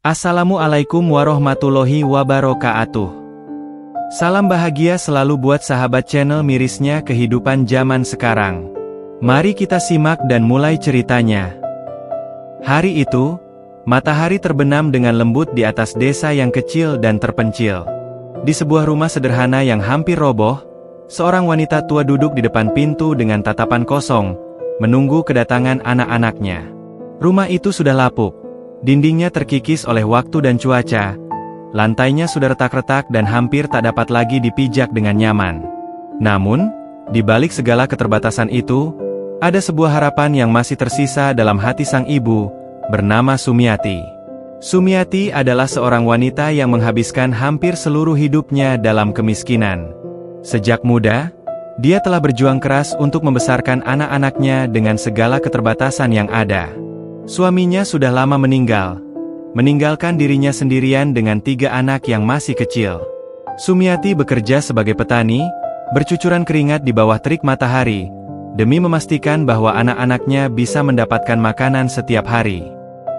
Assalamualaikum warahmatullahi wabarakatuh. Salam bahagia selalu buat sahabat channel mirisnya kehidupan zaman sekarang. Mari kita simak dan mulai ceritanya. Hari itu, matahari terbenam dengan lembut di atas desa yang kecil dan terpencil. Di sebuah rumah sederhana yang hampir roboh, seorang wanita tua duduk di depan pintu dengan tatapan kosong, menunggu kedatangan anak-anaknya. Rumah itu sudah lapuk. Dindingnya terkikis oleh waktu dan cuaca, lantainya sudah retak-retak dan hampir tak dapat lagi dipijak dengan nyaman. Namun, di balik segala keterbatasan itu, ada sebuah harapan yang masih tersisa dalam hati sang ibu, bernama Sumiati. Sumiati adalah seorang wanita yang menghabiskan hampir seluruh hidupnya dalam kemiskinan. Sejak muda, dia telah berjuang keras untuk membesarkan anak-anaknya dengan segala keterbatasan yang ada. Suaminya sudah lama meninggal, meninggalkan dirinya sendirian dengan 3 anak yang masih kecil. Sumiati bekerja sebagai petani, bercucuran keringat di bawah terik matahari, demi memastikan bahwa anak-anaknya bisa mendapatkan makanan setiap hari.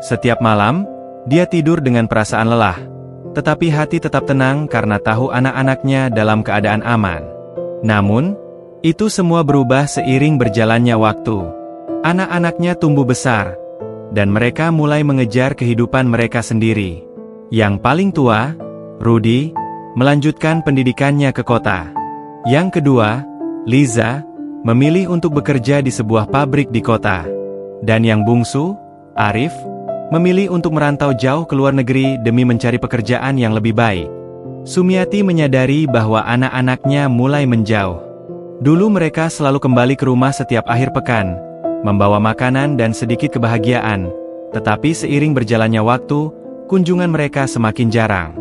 Setiap malam, dia tidur dengan perasaan lelah, tetapi hati tetap tenang karena tahu anak-anaknya dalam keadaan aman. Namun, itu semua berubah seiring berjalannya waktu. Anak-anaknya tumbuh besar, dan mereka mulai mengejar kehidupan mereka sendiri. Yang paling tua, Rudy, melanjutkan pendidikannya ke kota. Yang kedua, Liza, memilih untuk bekerja di sebuah pabrik di kota. Dan yang bungsu, Arif, memilih untuk merantau jauh ke luar negeri demi mencari pekerjaan yang lebih baik. Sumiati menyadari bahwa anak-anaknya mulai menjauh. Dulu mereka selalu kembali ke rumah setiap akhir pekan, membawa makanan dan sedikit kebahagiaan, tetapi seiring berjalannya waktu, kunjungan mereka semakin jarang.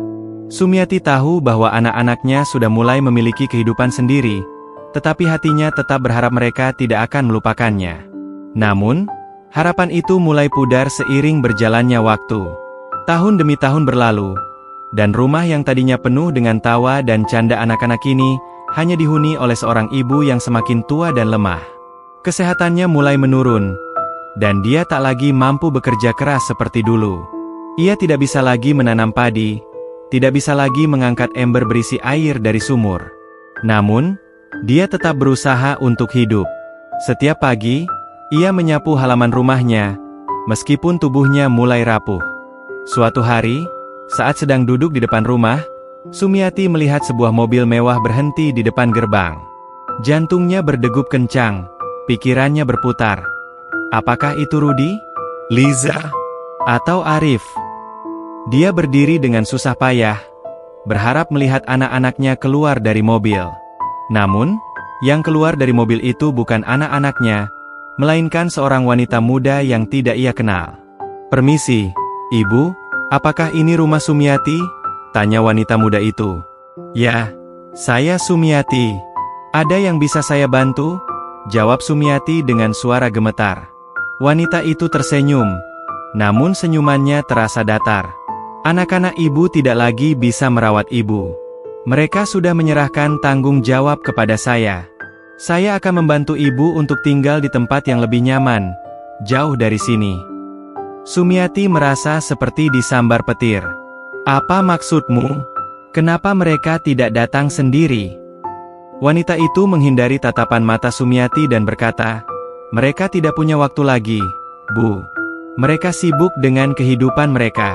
Sumiati tahu bahwa anak-anaknya sudah mulai memiliki kehidupan sendiri, tetapi hatinya tetap berharap mereka tidak akan melupakannya. Namun, harapan itu mulai pudar seiring berjalannya waktu. Tahun demi tahun berlalu, dan rumah yang tadinya penuh dengan tawa dan canda anak-anak ini, hanya dihuni oleh seorang ibu yang semakin tua dan lemah. Kesehatannya mulai menurun, dan dia tak lagi mampu bekerja keras seperti dulu. Ia tidak bisa lagi menanam padi, tidak bisa lagi mengangkat ember berisi air dari sumur. Namun, dia tetap berusaha untuk hidup. Setiap pagi, ia menyapu halaman rumahnya, meskipun tubuhnya mulai rapuh. Suatu hari, saat sedang duduk di depan rumah, Sumiati melihat sebuah mobil mewah berhenti di depan gerbang. Jantungnya berdegup kencang. Pikirannya berputar. Apakah itu Rudy, Liza, atau Arif? Dia berdiri dengan susah payah, berharap melihat anak-anaknya keluar dari mobil. Namun, yang keluar dari mobil itu bukan anak-anaknya, melainkan seorang wanita muda yang tidak ia kenal. "Permisi, Ibu, apakah ini rumah Sumiati?" tanya wanita muda itu. "Ya, saya Sumiati. Ada yang bisa saya bantu?" jawab Sumiati dengan suara gemetar. Wanita itu tersenyum, namun senyumannya terasa datar. Anak-anak ibu tidak lagi bisa merawat ibu. Mereka sudah menyerahkan tanggung jawab kepada saya. Saya akan membantu ibu untuk tinggal di tempat yang lebih nyaman, jauh dari sini. Sumiati merasa seperti disambar petir. "Apa maksudmu? Kenapa mereka tidak datang sendiri?" Wanita itu menghindari tatapan mata Sumiati dan berkata, "Mereka tidak punya waktu lagi, Bu. Mereka sibuk dengan kehidupan mereka."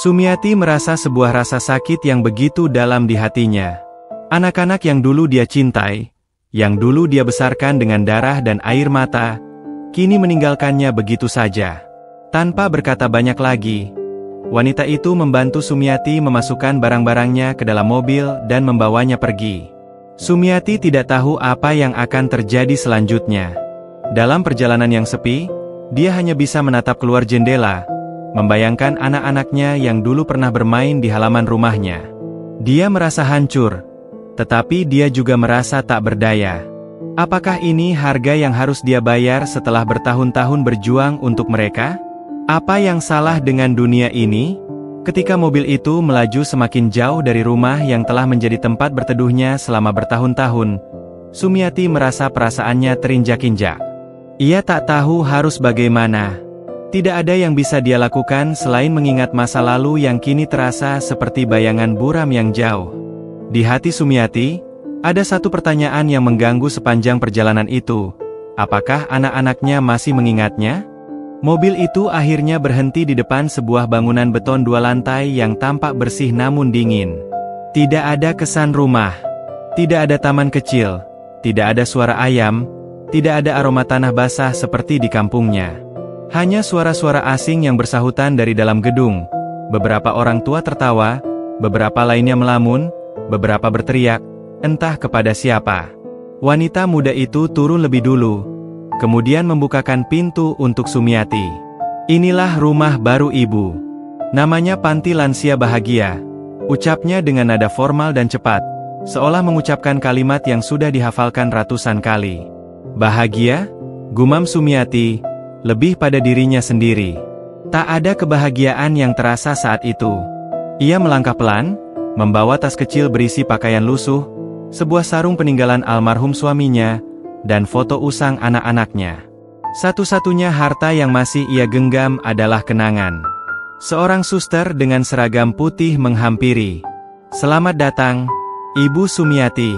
Sumiati merasa sebuah rasa sakit yang begitu dalam di hatinya. Anak-anak yang dulu dia cintai, yang dulu dia besarkan dengan darah dan air mata, kini meninggalkannya begitu saja. Tanpa berkata banyak lagi, wanita itu membantu Sumiati memasukkan barang-barangnya ke dalam mobil dan membawanya pergi. Sumiati tidak tahu apa yang akan terjadi selanjutnya. Dalam perjalanan yang sepi, dia hanya bisa menatap keluar jendela, membayangkan anak-anaknya yang dulu pernah bermain di halaman rumahnya. Dia merasa hancur, tetapi dia juga merasa tak berdaya. Apakah ini harga yang harus dia bayar setelah bertahun-tahun berjuang untuk mereka? Apa yang salah dengan dunia ini? Ketika mobil itu melaju semakin jauh dari rumah yang telah menjadi tempat berteduhnya selama bertahun-tahun, Sumiati merasa perasaannya terinjak-injak. Ia tak tahu harus bagaimana. Tidak ada yang bisa dia lakukan selain mengingat masa lalu yang kini terasa seperti bayangan buram yang jauh. Di hati Sumiati, ada satu pertanyaan yang mengganggu sepanjang perjalanan itu. Apakah anak-anaknya masih mengingatnya? Mobil itu akhirnya berhenti di depan sebuah bangunan beton 2 lantai yang tampak bersih namun dingin. Tidak ada kesan rumah. Tidak ada taman kecil. Tidak ada suara ayam. Tidak ada aroma tanah basah seperti di kampungnya. Hanya suara-suara asing yang bersahutan dari dalam gedung. Beberapa orang tua tertawa, beberapa lainnya melamun, beberapa berteriak, entah kepada siapa. Wanita muda itu turun lebih dulu, kemudian membukakan pintu untuk Sumiati. Inilah rumah baru ibu. Namanya Panti Lansia Bahagia. Ucapnya dengan nada formal dan cepat, seolah mengucapkan kalimat yang sudah dihafalkan ratusan kali. Bahagia? Gumam Sumiati, lebih pada dirinya sendiri. Tak ada kebahagiaan yang terasa saat itu. Ia melangkah pelan, membawa tas kecil berisi pakaian lusuh, sebuah sarung peninggalan almarhum suaminya, dan foto usang anak-anaknya. Satu-satunya harta yang masih ia genggam adalah kenangan. Seorang suster dengan seragam putih menghampiri. "Selamat datang, Ibu Sumiati.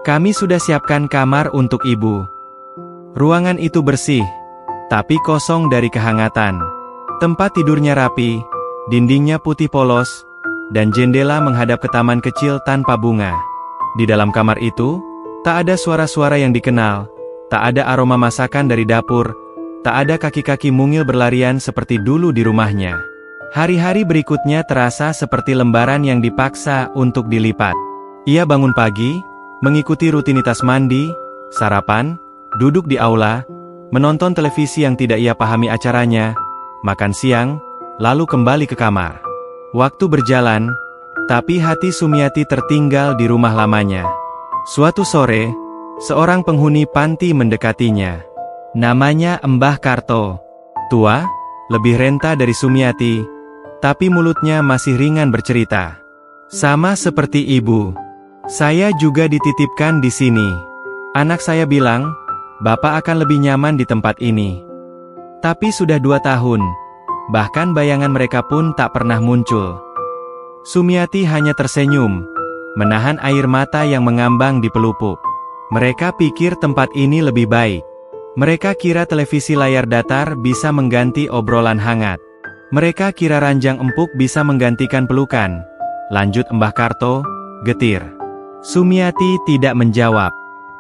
Kami sudah siapkan kamar untuk Ibu." Ruangan itu bersih, tapi kosong dari kehangatan. Tempat tidurnya rapi, dindingnya putih polos, dan jendela menghadap ke taman kecil tanpa bunga. Di dalam kamar itu, tak ada suara-suara yang dikenal, tak ada aroma masakan dari dapur, tak ada kaki-kaki mungil berlarian seperti dulu di rumahnya. Hari-hari berikutnya terasa seperti lembaran yang dipaksa untuk dilipat. Ia bangun pagi, mengikuti rutinitas mandi, sarapan, duduk di aula, menonton televisi yang tidak ia pahami acaranya, makan siang, lalu kembali ke kamar. Waktu berjalan, tapi hati Sumiati tertinggal di rumah lamanya. Suatu sore, seorang penghuni panti mendekatinya. Namanya Mbah Karto. Tua, lebih renta dari Sumiati, tapi mulutnya masih ringan bercerita. "Sama seperti ibu. Saya juga dititipkan di sini. Anak saya bilang, Bapak akan lebih nyaman di tempat ini. Tapi sudah 2 tahun, bahkan bayangan mereka pun tak pernah muncul." Sumiati hanya tersenyum, menahan air mata yang mengambang di pelupuk. Mereka pikir tempat ini lebih baik. Mereka kira televisi layar datar bisa mengganti obrolan hangat. Mereka kira ranjang empuk bisa menggantikan pelukan. Lanjut Mbah Karto, getir. Sumiati tidak menjawab.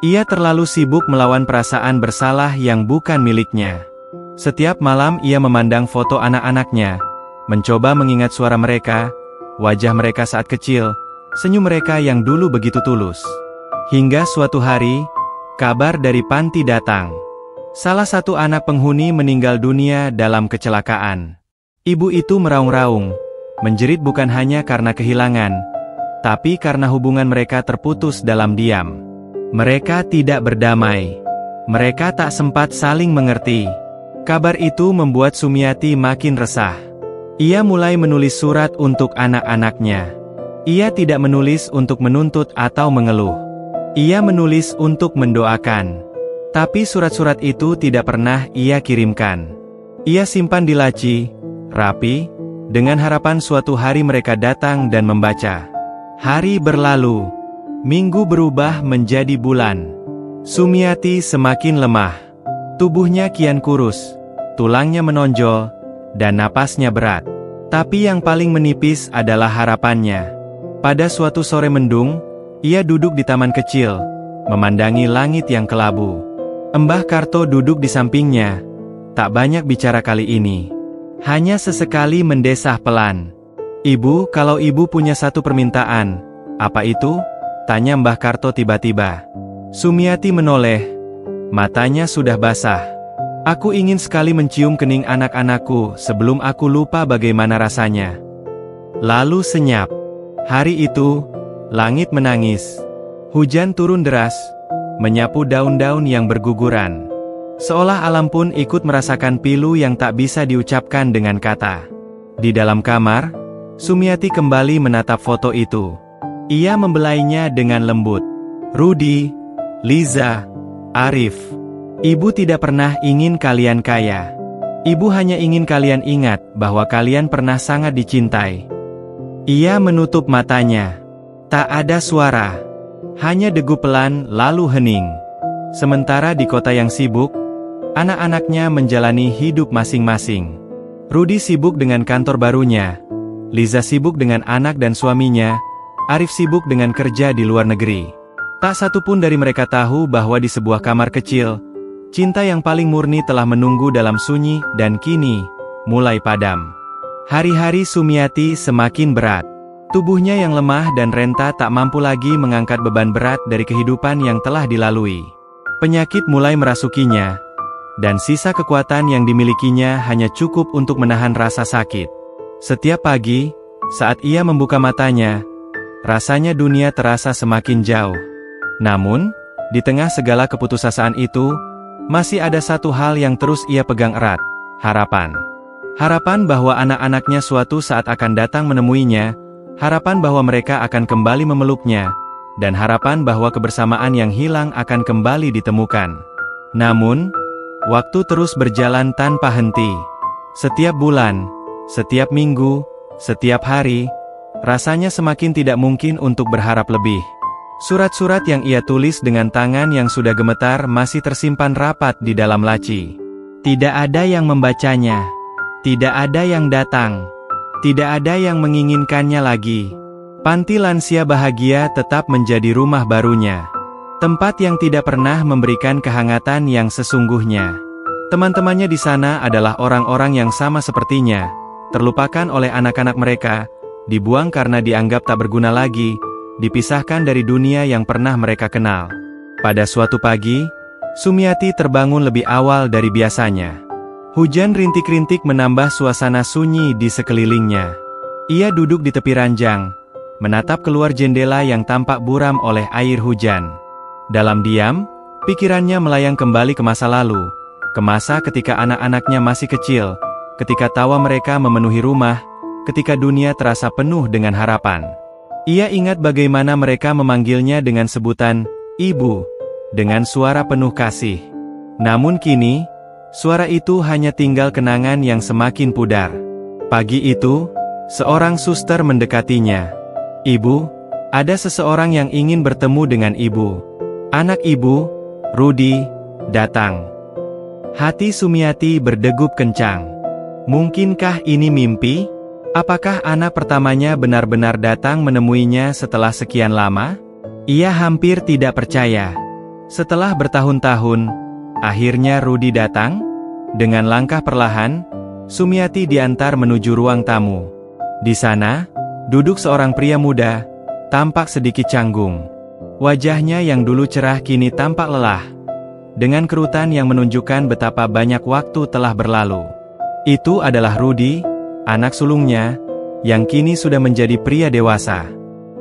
Ia terlalu sibuk melawan perasaan bersalah yang bukan miliknya. Setiap malam ia memandang foto anak-anaknya, mencoba mengingat suara mereka, wajah mereka saat kecil, senyum mereka yang dulu begitu tulus. Hingga suatu hari, kabar dari panti datang. Salah satu anak penghuni meninggal dunia dalam kecelakaan. Ibu itu meraung-raung, menjerit bukan hanya karena kehilangan, tapi karena hubungan mereka terputus dalam diam. Mereka tidak berdamai. Mereka tak sempat saling mengerti. Kabar itu membuat Sumiati makin resah. Ia mulai menulis surat untuk anak-anaknya. Ia tidak menulis untuk menuntut atau mengeluh. Ia menulis untuk mendoakan. Tapi surat-surat itu tidak pernah ia kirimkan. Ia simpan di laci, rapi, dengan harapan suatu hari mereka datang dan membaca. Hari berlalu. Minggu berubah menjadi bulan. Sumiati semakin lemah. Tubuhnya kian kurus, tulangnya menonjol, dan napasnya berat. Tapi yang paling menipis adalah harapannya. Pada suatu sore mendung, ia duduk di taman kecil, memandangi langit yang kelabu. Mbah Karto duduk di sampingnya, tak banyak bicara kali ini. Hanya sesekali mendesah pelan. "Ibu, kalau ibu punya satu permintaan." "Apa itu?" tanya Mbah Karto tiba-tiba. Sumiati menoleh. Matanya sudah basah. "Aku ingin sekali mencium kening anak-anakku sebelum aku lupa bagaimana rasanya." Lalu senyap. Hari itu, langit menangis. Hujan turun deras, menyapu daun-daun yang berguguran. Seolah alam pun ikut merasakan pilu yang tak bisa diucapkan dengan kata. Di dalam kamar, Sumiati kembali menatap foto itu. Ia membelainya dengan lembut. "Rudi, Liza, Arif. Ibu tidak pernah ingin kalian kaya. Ibu hanya ingin kalian ingat bahwa kalian pernah sangat dicintai. Ia menutup matanya. Tak ada suara. Hanya degup pelan lalu hening. Sementara di kota yang sibuk, anak-anaknya menjalani hidup masing-masing. Rudy sibuk dengan kantor barunya. Liza sibuk dengan anak dan suaminya. Arif sibuk dengan kerja di luar negeri. Tak satu pun dari mereka tahu bahwa di sebuah kamar kecil, cinta yang paling murni telah menunggu dalam sunyi dan kini mulai padam. Hari-hari Sumiati semakin berat. Tubuhnya yang lemah dan renta tak mampu lagi mengangkat beban berat dari kehidupan yang telah dilalui. Penyakit mulai merasukinya, dan sisa kekuatan yang dimilikinya hanya cukup untuk menahan rasa sakit. Setiap pagi, saat ia membuka matanya, rasanya dunia terasa semakin jauh. Namun, di tengah segala keputusasaan itu, masih ada satu hal yang terus ia pegang erat, harapan. Harapan bahwa anak-anaknya suatu saat akan datang menemuinya, harapan bahwa mereka akan kembali memeluknya, dan harapan bahwa kebersamaan yang hilang akan kembali ditemukan. Namun, waktu terus berjalan tanpa henti. Setiap bulan, setiap minggu, setiap hari, rasanya semakin tidak mungkin untuk berharap lebih. Surat-surat yang ia tulis dengan tangan yang sudah gemetar masih tersimpan rapat di dalam laci. Tidak ada yang membacanya. Tidak ada yang datang. Tidak ada yang menginginkannya lagi. Panti lansia bahagia tetap menjadi rumah barunya. Tempat yang tidak pernah memberikan kehangatan yang sesungguhnya. Teman-temannya di sana adalah orang-orang yang sama sepertinya, terlupakan oleh anak-anak mereka, dibuang karena dianggap tak berguna lagi, dipisahkan dari dunia yang pernah mereka kenal. Pada suatu pagi, Sumiati terbangun lebih awal dari biasanya. Hujan rintik-rintik menambah suasana sunyi di sekelilingnya. Ia duduk di tepi ranjang, menatap keluar jendela yang tampak buram oleh air hujan. Dalam diam, pikirannya melayang kembali ke masa lalu, ke masa ketika anak-anaknya masih kecil, ketika tawa mereka memenuhi rumah, ketika dunia terasa penuh dengan harapan. Ia ingat bagaimana mereka memanggilnya dengan sebutan, Ibu, dengan suara penuh kasih. Namun kini, suara itu hanya tinggal kenangan yang semakin pudar. Pagi itu, seorang suster mendekatinya. Ibu, ada seseorang yang ingin bertemu dengan ibu. Anak ibu, Rudy, datang. Hati Sumiati berdegup kencang. Mungkinkah ini mimpi? Apakah anak pertamanya benar-benar datang menemuinya setelah sekian lama? Ia hampir tidak percaya. Setelah bertahun-tahun, akhirnya Rudy datang. Dengan langkah perlahan, Sumiati diantar menuju ruang tamu. Di sana, duduk seorang pria muda, tampak sedikit canggung. Wajahnya yang dulu cerah kini tampak lelah, dengan kerutan yang menunjukkan betapa banyak waktu telah berlalu. Itu adalah Rudy, anak sulungnya, yang kini sudah menjadi pria dewasa.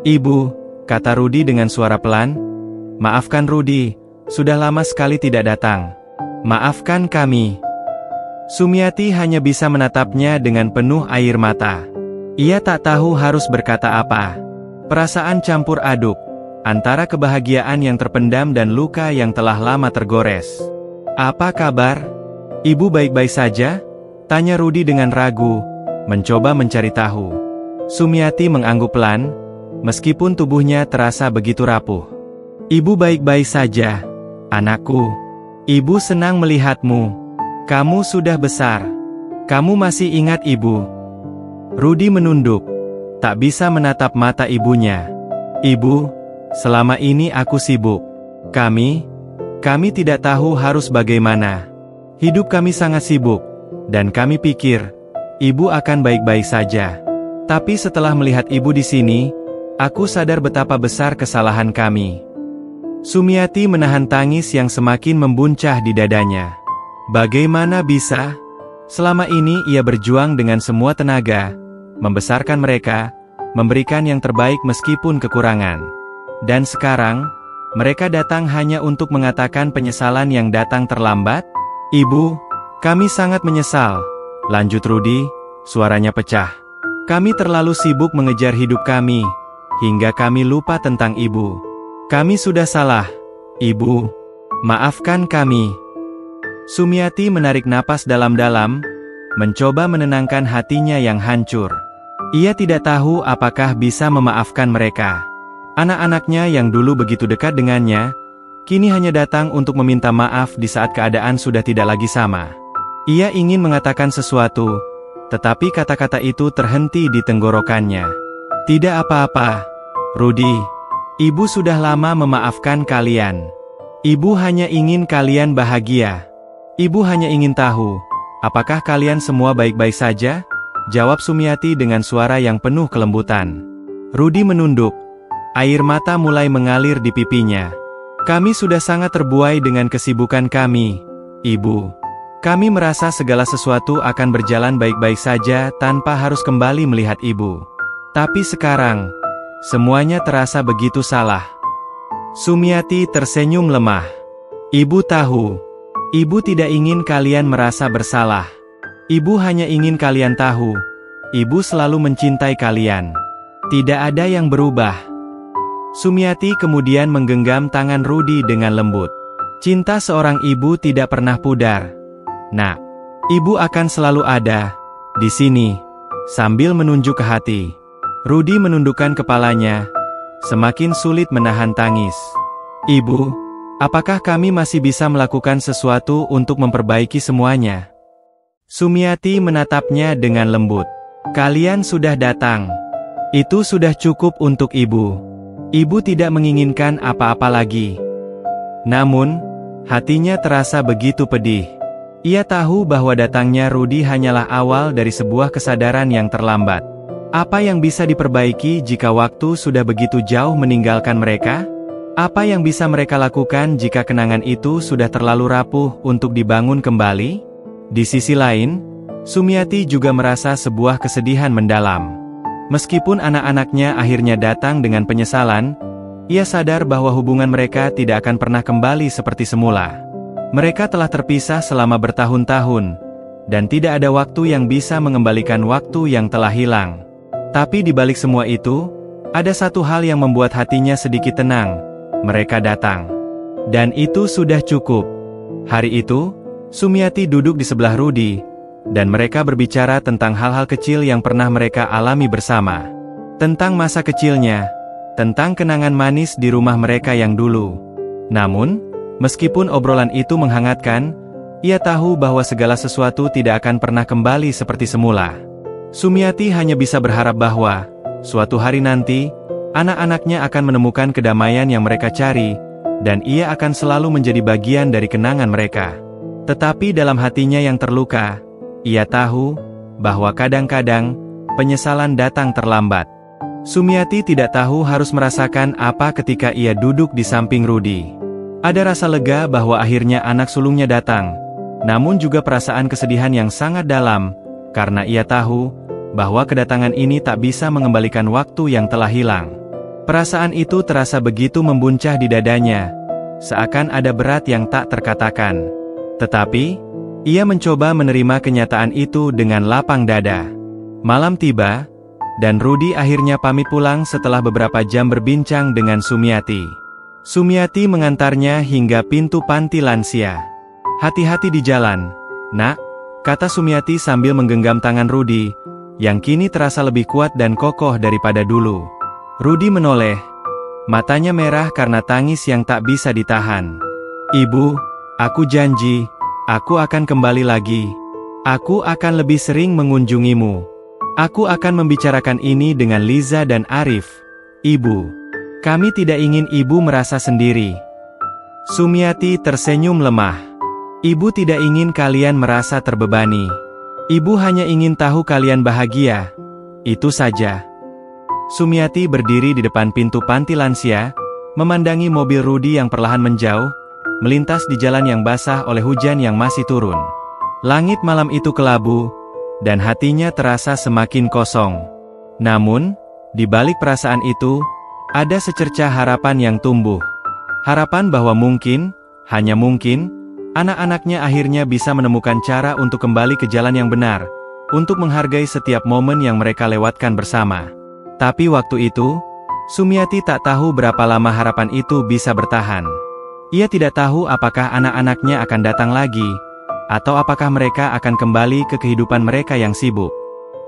Ibu, kata Rudy dengan suara pelan, maafkan Rudy, sudah lama sekali tidak datang. Maafkan kami. Sumiati hanya bisa menatapnya dengan penuh air mata. Ia tak tahu harus berkata apa. Perasaan campur aduk, antara kebahagiaan yang terpendam dan luka yang telah lama tergores. Apa kabar? Ibu baik-baik saja? Tanya Rudy dengan ragu, mencoba mencari tahu. Sumiati mengangguk pelan, meskipun tubuhnya terasa begitu rapuh. Ibu baik-baik saja, anakku. Ibu senang melihatmu. Kamu sudah besar. Kamu masih ingat ibu? Rudy menunduk, tak bisa menatap mata ibunya. Ibu, selama ini aku sibuk. Kami tidak tahu harus bagaimana. Hidup kami sangat sibuk. Dan kami pikir, ibu akan baik-baik saja. Tapi setelah melihat ibu di sini, aku sadar betapa besar kesalahan kami. Sumiati menahan tangis yang semakin membuncah di dadanya. Bagaimana bisa? Selama ini ia berjuang dengan semua tenaga, membesarkan mereka, memberikan yang terbaik meskipun kekurangan. Dan sekarang, mereka datang hanya untuk mengatakan penyesalan yang datang terlambat? Ibu, kami sangat menyesal, lanjut Rudy, suaranya pecah. Kami terlalu sibuk mengejar hidup kami, hingga kami lupa tentang ibu. Kami sudah salah, ibu. Maafkan kami. Sumiati menarik napas dalam-dalam, mencoba menenangkan hatinya yang hancur. Ia tidak tahu apakah bisa memaafkan mereka. Anak-anaknya yang dulu begitu dekat dengannya, kini hanya datang untuk meminta maaf di saat keadaan sudah tidak lagi sama. Ia ingin mengatakan sesuatu, tetapi kata-kata itu terhenti di tenggorokannya. Tidak apa-apa, Rudy. Ibu sudah lama memaafkan kalian. Ibu hanya ingin kalian bahagia. Ibu hanya ingin tahu, apakah kalian semua baik-baik saja? Jawab Sumiati dengan suara yang penuh kelembutan. Rudy menunduk. Air mata mulai mengalir di pipinya. Kami sudah sangat terbuai dengan kesibukan kami, Ibu. Kami merasa segala sesuatu akan berjalan baik-baik saja tanpa harus kembali melihat Ibu. Tapi sekarang, semuanya terasa begitu salah. Sumiati tersenyum lemah. Ibu tahu. Ibu tidak ingin kalian merasa bersalah. Ibu hanya ingin kalian tahu, Ibu selalu mencintai kalian. Tidak ada yang berubah. Sumiati kemudian menggenggam tangan Rudy dengan lembut. Cinta seorang ibu tidak pernah pudar. Nak, Ibu akan selalu ada di sini. Sambil menunjuk ke hati, Rudy menundukkan kepalanya, semakin sulit menahan tangis. Ibu, apakah kami masih bisa melakukan sesuatu untuk memperbaiki semuanya? Sumiati menatapnya dengan lembut. Kalian sudah datang. Itu sudah cukup untuk Ibu. Ibu tidak menginginkan apa-apa lagi. Namun, hatinya terasa begitu pedih. Ia tahu bahwa datangnya Rudy hanyalah awal dari sebuah kesadaran yang terlambat. Apa yang bisa diperbaiki jika waktu sudah begitu jauh meninggalkan mereka? Apa yang bisa mereka lakukan jika kenangan itu sudah terlalu rapuh untuk dibangun kembali? Di sisi lain, Sumiati juga merasa sebuah kesedihan mendalam. Meskipun anak-anaknya akhirnya datang dengan penyesalan, ia sadar bahwa hubungan mereka tidak akan pernah kembali seperti semula. Mereka telah terpisah selama bertahun-tahun, dan tidak ada waktu yang bisa mengembalikan waktu yang telah hilang. Tapi di balik semua itu, ada satu hal yang membuat hatinya sedikit tenang. Mereka datang. Dan itu sudah cukup. Hari itu, Sumiati duduk di sebelah Rudy, dan mereka berbicara tentang hal-hal kecil yang pernah mereka alami bersama. Tentang masa kecilnya, tentang kenangan manis di rumah mereka yang dulu. Namun, meskipun obrolan itu menghangatkan, ia tahu bahwa segala sesuatu tidak akan pernah kembali seperti semula. Sumiati hanya bisa berharap bahwa, suatu hari nanti, anak-anaknya akan menemukan kedamaian yang mereka cari, dan ia akan selalu menjadi bagian dari kenangan mereka. Tetapi dalam hatinya yang terluka, ia tahu bahwa kadang-kadang penyesalan datang terlambat. Sumiati tidak tahu harus merasakan apa ketika ia duduk di samping Rudy. Ada rasa lega bahwa akhirnya anak sulungnya datang, namun juga perasaan kesedihan yang sangat dalam, karena ia tahu bahwa kedatangan ini tak bisa mengembalikan waktu yang telah hilang. Perasaan itu terasa begitu membuncah di dadanya, seakan ada berat yang tak terkatakan. Tetapi, ia mencoba menerima kenyataan itu dengan lapang dada. Malam tiba, dan Rudy akhirnya pamit pulang setelah beberapa jam berbincang dengan Sumiati. Sumiati mengantarnya hingga pintu panti lansia. Hati-hati di jalan, Nak, kata Sumiati sambil menggenggam tangan Rudy, yang kini terasa lebih kuat dan kokoh daripada dulu. Rudy menoleh, matanya merah karena tangis yang tak bisa ditahan. Ibu, aku janji, aku akan kembali lagi. Aku akan lebih sering mengunjungimu. Aku akan membicarakan ini dengan Liza dan Arif. Ibu, kami tidak ingin ibu merasa sendiri. Sumiati tersenyum lemah. Ibu tidak ingin kalian merasa terbebani. Ibu hanya ingin tahu kalian bahagia. Itu saja. Sumiati berdiri di depan pintu panti lansia, memandangi mobil Rudy yang perlahan menjauh, melintas di jalan yang basah oleh hujan yang masih turun. Langit malam itu kelabu, dan hatinya terasa semakin kosong. Namun, di balik perasaan itu, ada secercah harapan yang tumbuh. Harapan bahwa mungkin, hanya mungkin, anak-anaknya akhirnya bisa menemukan cara untuk kembali ke jalan yang benar, untuk menghargai setiap momen yang mereka lewatkan bersama. Tapi waktu itu, Sumiati tak tahu berapa lama harapan itu bisa bertahan. Ia tidak tahu apakah anak-anaknya akan datang lagi, Atau apakah mereka akan kembali ke kehidupan mereka yang sibuk?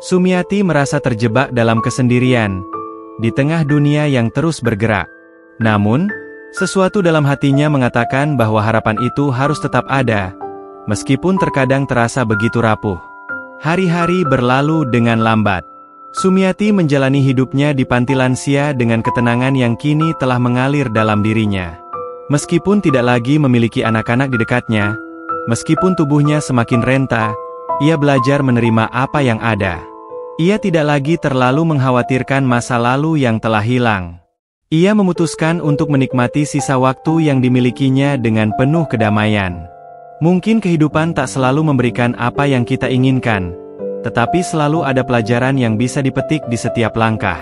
Sumiati merasa terjebak dalam kesendirian, di tengah dunia yang terus bergerak. Namun, sesuatu dalam hatinya mengatakan bahwa harapan itu harus tetap ada, meskipun terkadang terasa begitu rapuh. Hari-hari berlalu dengan lambat. Sumiati menjalani hidupnya di panti lansia dengan ketenangan yang kini telah mengalir dalam dirinya. Meskipun tidak lagi memiliki anak-anak di dekatnya, meskipun tubuhnya semakin renta, ia belajar menerima apa yang ada. Ia tidak lagi terlalu mengkhawatirkan masa lalu yang telah hilang. Ia memutuskan untuk menikmati sisa waktu yang dimilikinya dengan penuh kedamaian. Mungkin kehidupan tak selalu memberikan apa yang kita inginkan, tetapi selalu ada pelajaran yang bisa dipetik di setiap langkah.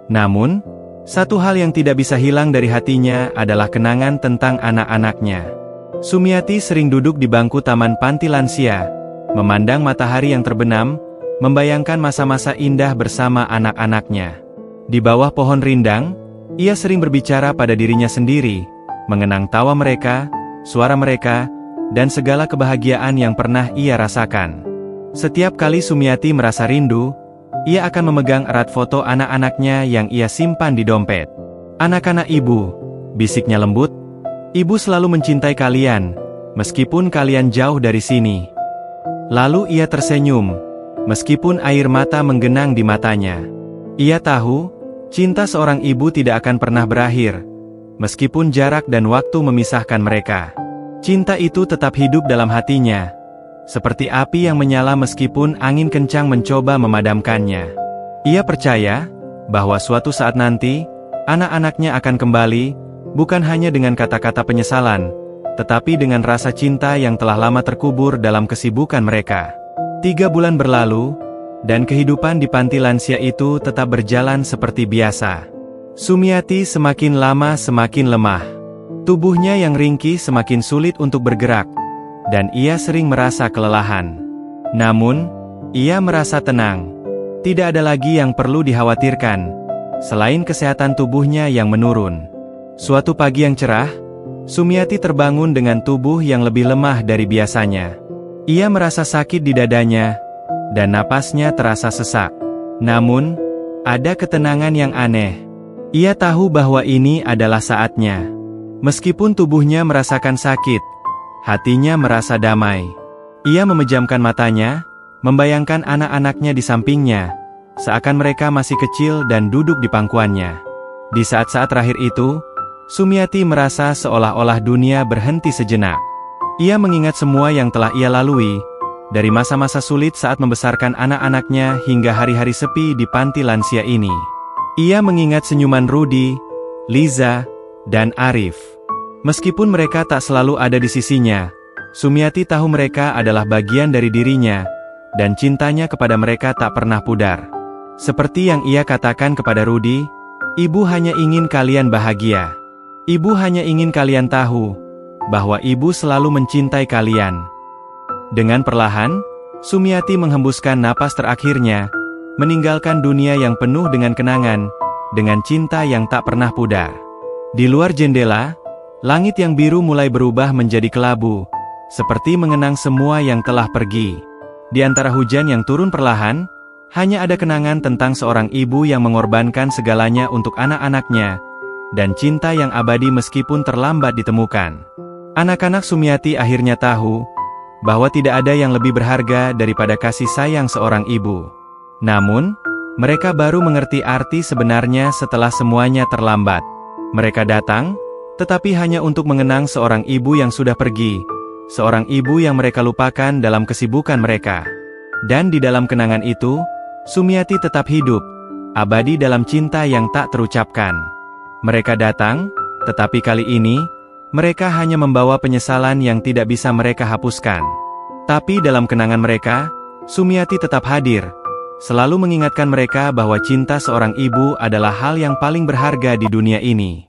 Namun, satu hal yang tidak bisa hilang dari hatinya adalah kenangan tentang anak-anaknya. Sumiati sering duduk di bangku taman panti lansia, memandang matahari yang terbenam, membayangkan masa-masa indah bersama anak-anaknya. Di bawah pohon rindang, ia sering berbicara pada dirinya sendiri, mengenang tawa mereka, suara mereka, dan segala kebahagiaan yang pernah ia rasakan. Setiap kali Sumiati merasa rindu, ia akan memegang erat foto anak-anaknya yang ia simpan di dompet. "Anak-anak ibu," bisiknya lembut, "ibu selalu mencintai kalian, meskipun kalian jauh dari sini." Lalu ia tersenyum, meskipun air mata menggenang di matanya. Ia tahu, cinta seorang ibu tidak akan pernah berakhir, meskipun jarak dan waktu memisahkan mereka. Cinta itu tetap hidup dalam hatinya, seperti api yang menyala meskipun angin kencang mencoba memadamkannya. Ia percaya bahwa suatu saat nanti, anak-anaknya akan kembali, bukan hanya dengan kata-kata penyesalan, tetapi dengan rasa cinta yang telah lama terkubur dalam kesibukan mereka. 3 bulan berlalu, dan kehidupan di panti lansia itu tetap berjalan seperti biasa. Sumiati semakin lama semakin lemah. Tubuhnya yang ringkih semakin sulit untuk bergerak, dan ia sering merasa kelelahan. Namun, ia merasa tenang. Tidak ada lagi yang perlu dikhawatirkan, selain kesehatan tubuhnya yang menurun. Suatu pagi yang cerah, Sumiati terbangun dengan tubuh yang lebih lemah dari biasanya. Ia merasa sakit di dadanya, dan napasnya terasa sesak. Namun, ada ketenangan yang aneh. Ia tahu bahwa ini adalah saatnya. Meskipun tubuhnya merasakan sakit, hatinya merasa damai. Ia memejamkan matanya, membayangkan anak-anaknya di sampingnya, seakan mereka masih kecil dan duduk di pangkuannya. Di saat-saat terakhir itu, Sumiati merasa seolah-olah dunia berhenti sejenak. Ia mengingat semua yang telah ia lalui, dari masa-masa sulit saat membesarkan anak-anaknya hingga hari-hari sepi di panti lansia ini. Ia mengingat senyuman Rudy, Liza, dan Arif. Meskipun mereka tak selalu ada di sisinya, Sumiati tahu mereka adalah bagian dari dirinya, dan cintanya kepada mereka tak pernah pudar. Seperti yang ia katakan kepada Rudy, "Ibu hanya ingin kalian bahagia. Ibu hanya ingin kalian tahu bahwa ibu selalu mencintai kalian." Dengan perlahan, Sumiati menghembuskan napas terakhirnya, meninggalkan dunia yang penuh dengan kenangan, dengan cinta yang tak pernah pudar. Di luar jendela, langit yang biru mulai berubah menjadi kelabu, seperti mengenang semua yang telah pergi. Di antara hujan yang turun perlahan, hanya ada kenangan tentang seorang ibu yang mengorbankan segalanya untuk anak-anaknya, dan cinta yang abadi meskipun terlambat ditemukan. Anak-anak Sumiati akhirnya tahu bahwa tidak ada yang lebih berharga daripada kasih sayang seorang ibu. Namun, mereka baru mengerti arti sebenarnya setelah semuanya terlambat. Mereka datang, tetapi hanya untuk mengenang seorang ibu yang sudah pergi, seorang ibu yang mereka lupakan dalam kesibukan mereka. Dan di dalam kenangan itu, Sumiati tetap hidup, abadi dalam cinta yang tak terucapkan. Mereka datang, tetapi kali ini, mereka hanya membawa penyesalan yang tidak bisa mereka hapuskan. Tapi dalam kenangan mereka, Sumiati tetap hadir, selalu mengingatkan mereka bahwa cinta seorang ibu adalah hal yang paling berharga di dunia ini.